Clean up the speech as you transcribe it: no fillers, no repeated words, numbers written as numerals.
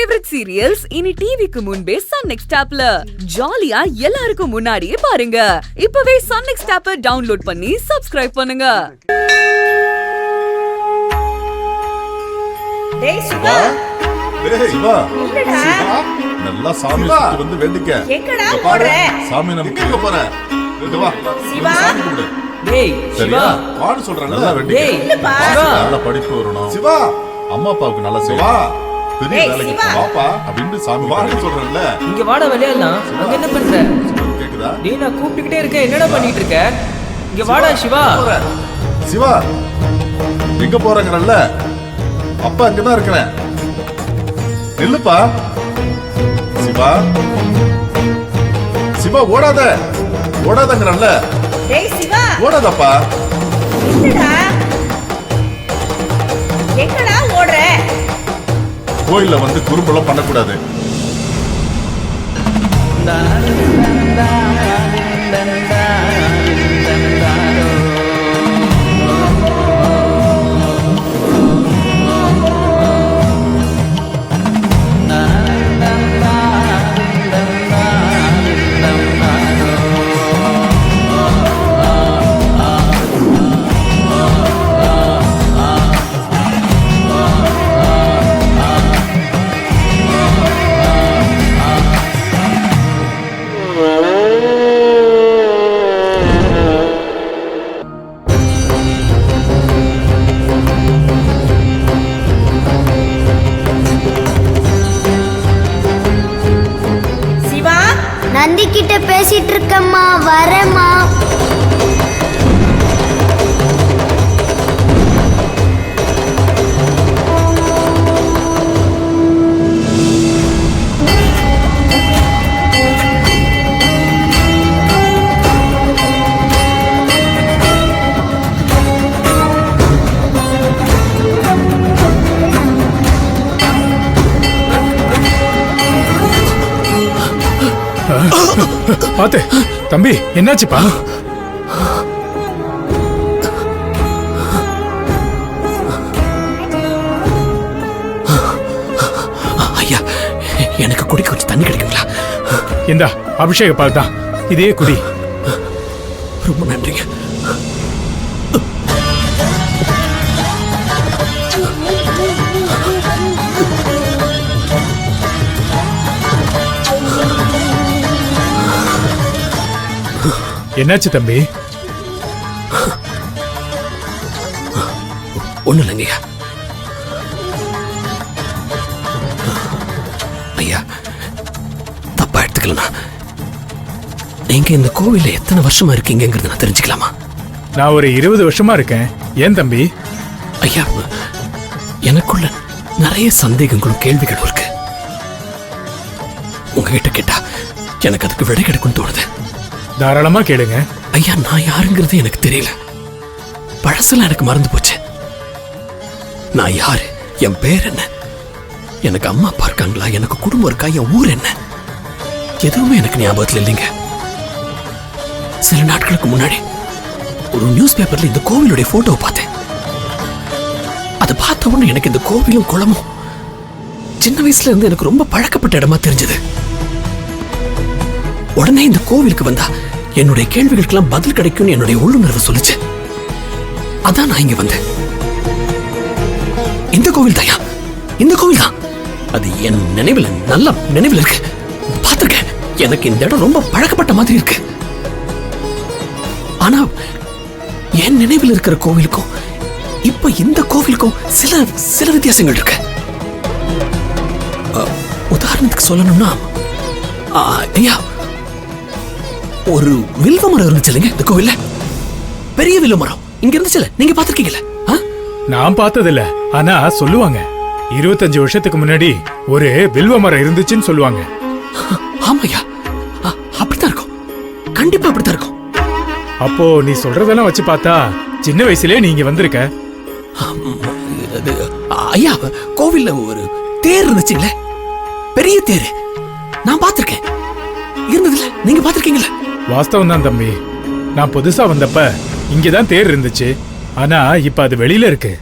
Favourite serials இனி டிவிக்கு முன்பே சன் நெக்ஸ்ட் ஆப்ல ஜாலியா எல்லாருக்கும் முன்னாடியே பாருங்க. இப்பவே சன் நெக்ஸ்ட் ஆப்பை டவுன்லோட் பண்ணி சப்ஸ்கிரைப் பண்ணுங்க. டேய் சிவா, டேய் சிவா, என்னடா நல்லா சாமி சுத்தி வந்து வேண்டிக்க. எங்கடா போற? சாமி நமக்கு எங்க போற? இங்க வா. சிவா, சாமி கும்பிடு. டேய் சரியா? சிவா, வான்னு சொல்றேன், நல்லா வேண்டிக்க. டேய் இல்லப்பா. சிவா, நல்ல படிப்பு வரணும். சிவா, அம்மா அப்பாவுக்கு நல்லா சிவா, செய்வா. பெரிய டேய், வேலைக்கு சிவா. வாப்பா அப்படின்னு சாமி வான்னு சொல்றேன்ல. இங்க வாடா விளையாடலாம். அங்க என்ன பண்ற? கேக்குதா? டேய் நான் கூப்பிட்டுக்கிட்டே இருக்கேன், என்னடா பண்ணிட்டு இருக்க? இங்க வாடா சிவா. போற. சிவா, எங்க போறங்கறல்ல? அப்பா அங்கதான் இருக்கிறேன். நில்லுப்பா. சிவா, சிவா ஓடாத, ஓடாதங்கறல்ல? டேய் சிவா, ஓடாதப்பா. என்னடா எங்கடா ஓடுற? கோயில்ல வந்து குறும்பெல்லாம் பண்ணக்கூடாது. சிவா, நந்தி கிட்ட பேசிட்டு இருக்கம்மா, வரேம்மா. பாத்து தம்பி, என்னாச்சுப்பா? ஐயா, எனக்கு குடிக்க கொஞ்சம் தண்ணி கிடைக்குங்களா? இந்தா அபிஷேக பால் தான், இதே குடி. ரொம்ப நன்றிங்க. என்னாச்சு தம்பி? ஒண்ணு இல்லைங்கய்யா. ஐயா, தப்பா எடுத்துக்கலனா, நீங்க இந்த கோவில்ல எத்தனை வருஷமா இருக்கீங்கிறத நான் தெரிஞ்சுக்கலாமா? நான் ஒரு 20 வருஷமா இருக்கேன். ஏன் தம்பி? ஐயா, எனக்குள்ள நிறைய சந்தேகங்களும் கேள்விகளும் இருக்கு. உங்ககிட்ட கேட்டா எனக்கு அதுக்கு விடை கிடைக்கும்னு தோணுது. தாராளமா கேளுங்க. ஐயா, நான் யாருங்கிறது எனக்கு தெரியல. பழசெல்லாம் எனக்கு மறந்து போச்சு. நான் யாரு, என் பேர் என்ன, எனக்கு அம்மா அப்பா இருக்காங்களா, எனக்கு குடும்பம் இருக்கா, என் ஊர் என்ன, எதுவுமே எனக்கு ஞாபகத்தில் இல்லைங்க. சில நாட்களுக்கு முன்னாடி ஒரு நியூஸ் பேப்பர்ல இந்த கோவிலுடைய போட்டோவை பார்த்தேன். அதை பார்த்த உடனே எனக்கு இந்த கோவிலும் குளமும் சின்ன வயசுல இருந்து எனக்கு ரொம்ப பழக்கப்பட்ட இடமா தெரிஞ்சது. உடனே இந்த கோவிலுக்கு வந்தா என்னுடைய கேள்விகளுக்கெல்லாம் பதில் கிடைக்கும்னு என்னுடைய உள்ளுணர்வு சொல்லுச்சு. அதான் நான் இங்க வந்தேன். இந்த கோவில் தாயா, இந்த கோவில் தான். அது என் நினைவில், நல்ல நினைவில் இருக்கு. பார்த்திருக்கேன். எனக்கு இந்த இடம் ரொம்ப பழக்கப்பட்ட மாதிரி இருக்கு. ஆனா என் நினைவில் இருக்கிற கோவிலுக்கும் இப்ப இந்த கோவிலுக்கும் சில சில வித்தியாசங்கள் இருக்கு. உதாரணத்துக்கு சொல்லணும்னா, ஐயா, ஒரு வில்வ மரம் இருந்துச்சு இல்லைங்க இந்த கோவில்ல? பெரிய வில்வ மரம் இங்க இருந்துச்சுல, நீங்க பாத்திருக்கீங்கல்ல? நான் பார்த்ததில்ல, ஆனா சொல்லுவாங்க 25 வருஷத்துக்கு முன்னாடி ஒரு வில்வ மரம் இருந்துச்சுன்னு சொல்லுவாங்க. ஆமாய்யா, அப்படித்தான் இருக்கும். கண்டிப்பா அப்படித்தான் இருக்கும். அப்போ நீ சொல்றதெல்லாம் வச்சு பார்த்தா சின்ன வயசுலயே நீங்க வந்திருக்க. ஐயா, கோவில்ல ஒரு தேர் இருந்துச்சுங்களே, பெரிய தேர். நான் பாத்திருக்கேன். இருந்ததுல நீங்க பாத்திருக்கீங்களா? வாஸ்தவம் தான் தம்பி. நான் புதுசா வந்தப்ப இங்கதான் தேர் இருந்துச்சு. ஆனா இப்ப அது வெளியில இருக்கு.